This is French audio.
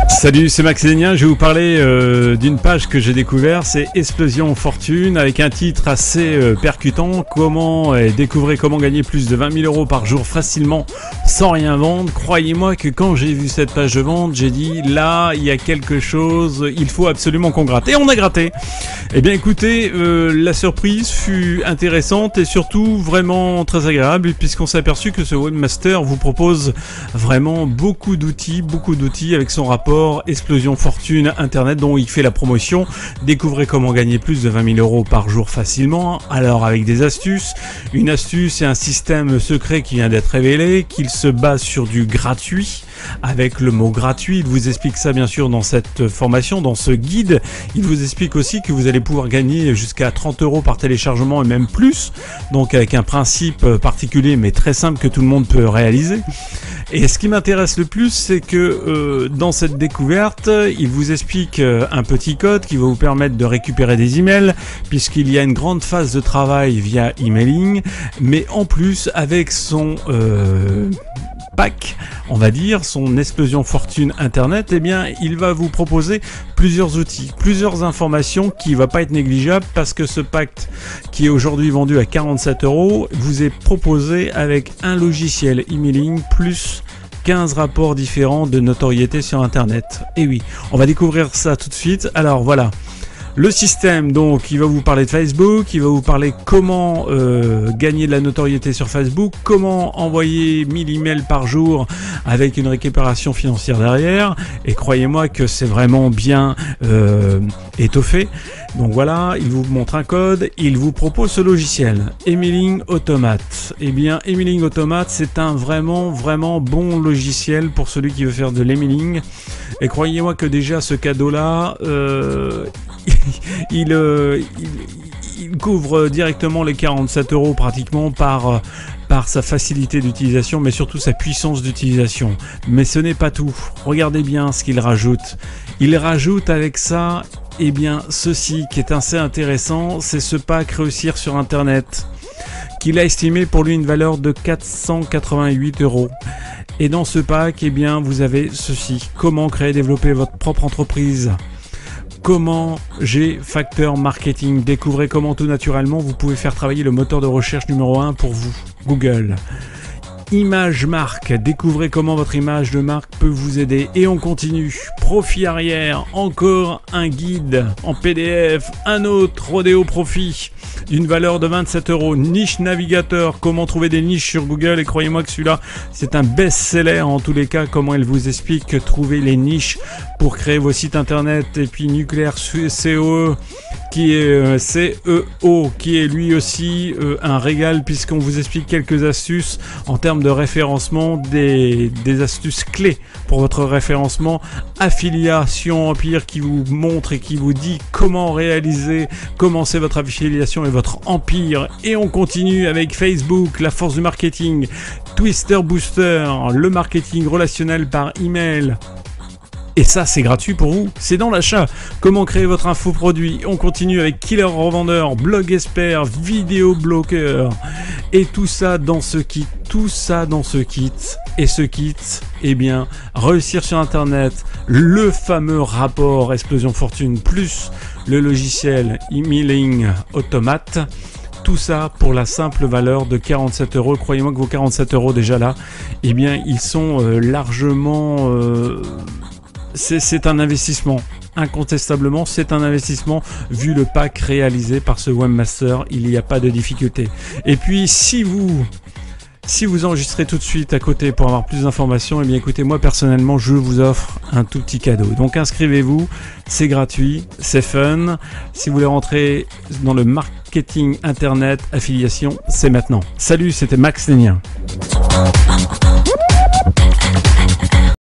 Salut, c'est Max Lénien. Je vais vous parler d'une page que j'ai découverte, c'est Explosion Fortune, avec un titre assez percutant. Découvrez comment gagner plus de 20 000 euros par jour facilement sans rien vendre. Croyez-moi que quand j'ai vu cette page de vente, j'ai dit là, il y a quelque chose, il faut absolument qu'on gratte. Et on a gratté. Eh bien écoutez, la surprise fut intéressante et surtout vraiment très agréable, puisqu'on s'est aperçu que ce webmaster vous propose vraiment beaucoup d'outils avec son rapport Explosion Fortune Internet dont il fait la promotion. Découvrez comment gagner plus de 20 000 euros par jour facilement. Alors avec des astuces, une astuce et un système secret qui vient d'être révélé, qu'il se base sur du gratuit. Avec le mot gratuit, il vous explique ça bien sûr dans cette formation, dans ce guide. Il vous explique aussi que vous allez pouvoir gagner jusqu'à 30 euros par téléchargement et même plus. Donc avec un principe particulier mais très simple que tout le monde peut réaliser. Et ce qui m'intéresse le plus, c'est que dans cette découverte, il vous explique un petit code qui va vous permettre de récupérer des emails, puisqu'il y a une grande phase de travail via emailing, mais en plus avec son pack, on va dire, son Explosion Fortune Internet, eh bien, il va vous proposer plusieurs outils, plusieurs informations qui va pas être négligeable, parce que ce pack qui est aujourd'hui vendu à 47 euros vous est proposé avec un logiciel emailing plus 15 rapports différents de notoriété sur Internet. Et oui, on va découvrir ça tout de suite. Alors voilà. Le système, donc, il va vous parler de Facebook, il va vous parler comment gagner de la notoriété sur Facebook, comment envoyer 1000 emails par jour avec une récupération financière derrière. Et croyez-moi que c'est vraiment bien étoffé. Donc voilà, il vous montre un code, il vous propose ce logiciel, Emailing Automate. Eh bien, Emailing Automate, c'est un vraiment bon logiciel pour celui qui veut faire de l'emailing. Et croyez-moi que déjà ce cadeau-là, il couvre directement les 47 euros pratiquement par sa facilité d'utilisation, mais surtout sa puissance d'utilisation. Mais ce n'est pas tout. Regardez bien ce qu'il rajoute. Il rajoute avec ça, eh bien, ceci qui est assez intéressant, c'est ce pack Réussir sur Internet, qu'il a estimé pour lui une valeur de 488 euros. Et dans ce pack, eh bien, vous avez ceci. Comment créer et développer votre propre entreprise. Comment G-Factor Marketing. Découvrez comment tout naturellement vous pouvez faire travailler le moteur de recherche numéro 1 pour vous, Google. Image marque. Découvrez comment votre image de marque peut vous aider. Et on continue. Profit arrière. Encore un guide en PDF. Un autre Rodéo Profit d'une valeur de 27 euros. Niche navigateur. Comment trouver des niches sur Google. Et croyez-moi que celui-là, c'est un best-seller en tous les cas. Comment elle vous explique que trouver les niches pour créer vos sites internet. Et puis Nucléaire CEO qui est CEO, qui est lui aussi un régal, puisqu'on vous explique quelques astuces en termes de référencement, des astuces clés pour votre référencement. Affiliation Empire qui vous montre et qui vous dit comment commencer votre affiliation et votre empire. Et on continue avec Facebook, la force du marketing, Twister Booster, le marketing relationnel par email. Et ça, c'est gratuit pour vous, c'est dans l'achat. Comment créer votre infoproduit. On continue avec Killer Revendeur, Blog Expert, Vidéo Bloqueur. Et tout ça dans ce kit. Et ce kit, eh bien, Réussir sur Internet, le fameux rapport Explosion Fortune, plus le logiciel Emailing Automate. Tout ça pour la simple valeur de 47 euros. Croyez-moi que vos 47 euros déjà là, eh bien, ils sont largement... C'est un investissement, incontestablement c'est un investissement vu le pack réalisé par ce webmaster, il n'y a pas de difficulté. Et puis si vous enregistrez tout de suite à côté pour avoir plus d'informations, eh bien écoutez, moi personnellement je vous offre un tout petit cadeau. Donc inscrivez-vous, c'est gratuit, c'est fun. Si vous voulez rentrer dans le marketing internet affiliation, c'est maintenant. Salut, c'était Max Lénien.